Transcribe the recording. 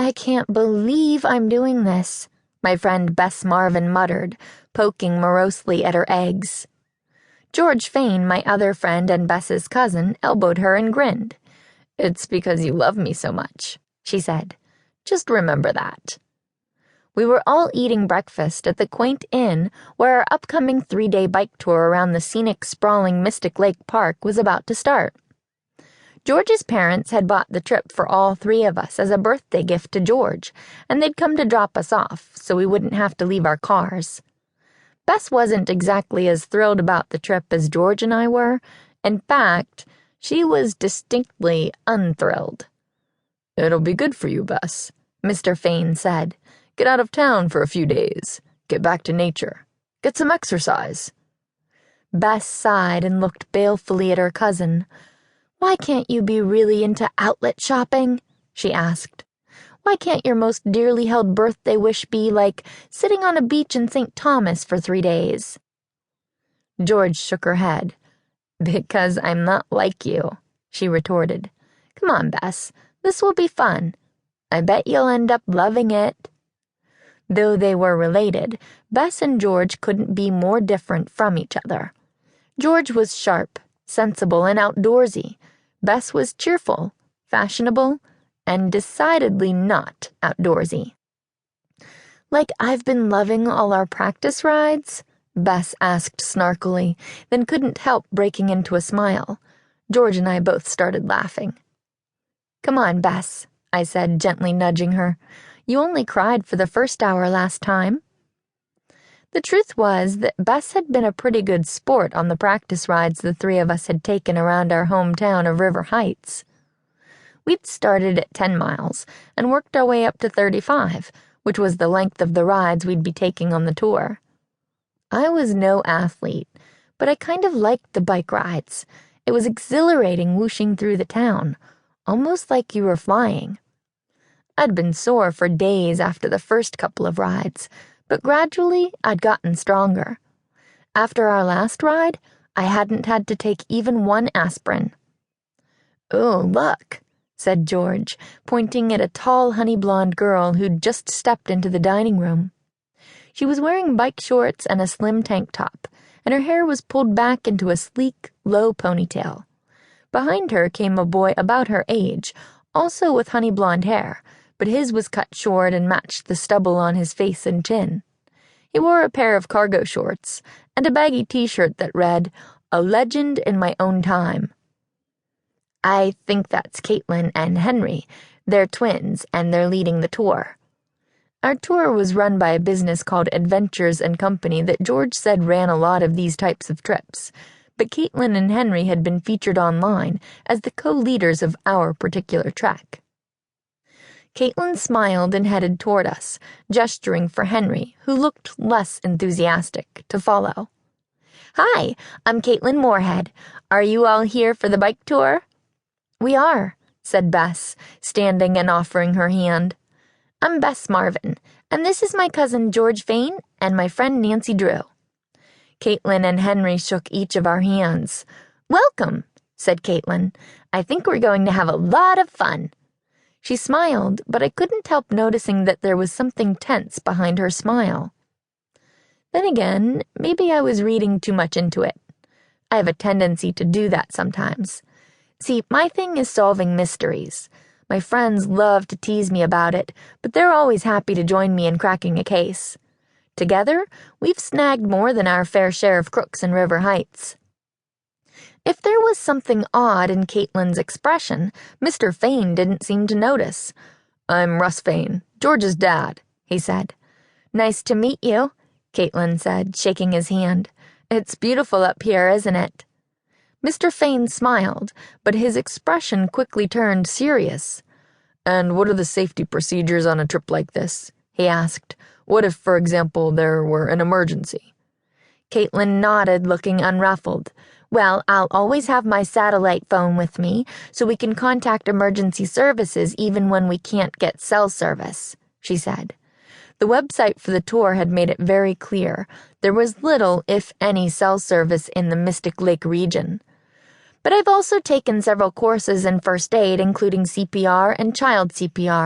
I can't believe I'm doing this, my friend Bess Marvin muttered, poking morosely at her eggs. George Fane, my other friend and Bess's cousin, elbowed her and grinned. "It's because you love me so much," she said. "Just remember that." We were all eating breakfast at the quaint inn where our upcoming 3-day bike tour around the scenic, sprawling Mystic Lake Park was about to start. George's parents had bought the trip for all 3 of us as a birthday gift to George, and they'd come to drop us off so we wouldn't have to leave our cars. Bess wasn't exactly as thrilled about the trip as George and I were. In fact, she was distinctly unthrilled. "It'll be good for you, Bess," Mr. Fane said. "Get out of town for a few days. Get back to nature. Get some exercise." Bess sighed and looked balefully at her cousin. "Why can't you be really into outlet shopping?" she asked. "Why can't your most dearly held birthday wish be like sitting on a beach in St. Thomas for 3 days? George shook her head. "Because I'm not like you," she retorted. "Come on, Bess. This will be fun. I bet you'll end up loving it." Though they were related, Bess and George couldn't be more different from each other. George was sharp, sensible, and outdoorsy. Bess was cheerful, fashionable, and decidedly not outdoorsy. "Like I've been loving all our practice rides?" Bess asked snarkily, then couldn't help breaking into a smile. George and I both started laughing. "Come on, Bess," I said, gently nudging her. "You only cried for the first hour last time." The truth was that Bess had been a pretty good sport on the practice rides the 3 of us had taken around our hometown of River Heights. We'd started at 10 miles and worked our way up to 35, which was the length of the rides we'd be taking on the tour. I was no athlete, but I kind of liked the bike rides. It was exhilarating whooshing through the town, almost like you were flying. I'd been sore for days after the first couple of rides, but gradually I'd gotten stronger. After our last ride, I hadn't had to take even 1 aspirin. "Oh, look," said George, pointing at a tall honey-blonde girl who'd just stepped into the dining room. She was wearing bike shorts and a slim tank top, and her hair was pulled back into a sleek, low ponytail. Behind her came a boy about her age, also with honey-blonde hair, but his was cut short and matched the stubble on his face and chin. He wore a pair of cargo shorts and a baggy t-shirt that read, "A Legend in My Own Time." "I think that's Caitlin and Henry. They're twins, and they're leading the tour." Our tour was run by a business called Adventures & Company that George said ran a lot of these types of trips, but Caitlin and Henry had been featured online as the co-leaders of our particular trek. Caitlin smiled and headed toward us, gesturing for Henry, who looked less enthusiastic, to follow. "Hi, I'm Caitlin Moorhead. Are you all here for the bike tour?" "We are," said Bess, standing and offering her hand. "I'm Bess Marvin, and this is my cousin George Fane and my friend Nancy Drew." Caitlin and Henry shook each of our hands. "Welcome," said Caitlin. "I think we're going to have a lot of fun." She smiled, but I couldn't help noticing that there was something tense behind her smile. Then again, maybe I was reading too much into it. I have a tendency to do that sometimes. See, my thing is solving mysteries. My friends love to tease me about it, but they're always happy to join me in cracking a case. Together, we've snagged more than our fair share of crooks in River Heights. If there was something odd in Caitlin's expression, Mr. Fane didn't seem to notice. "I'm Russ Fane, George's dad," he said. "Nice to meet you," Caitlin said, shaking his hand. "It's beautiful up here, isn't it?" Mr. Fane smiled, but his expression quickly turned serious. "And what are the safety procedures on a trip like this?" he asked. "What if, for example, there were an emergency?" Caitlin nodded, looking unruffled. "Well, I'll always have my satellite phone with me, so we can contact emergency services even when we can't get cell service," she said. The website for the tour had made it very clear there was little, if any, cell service in the Mystic Lake region. But I've also taken several courses in first aid, including CPR and child CPR.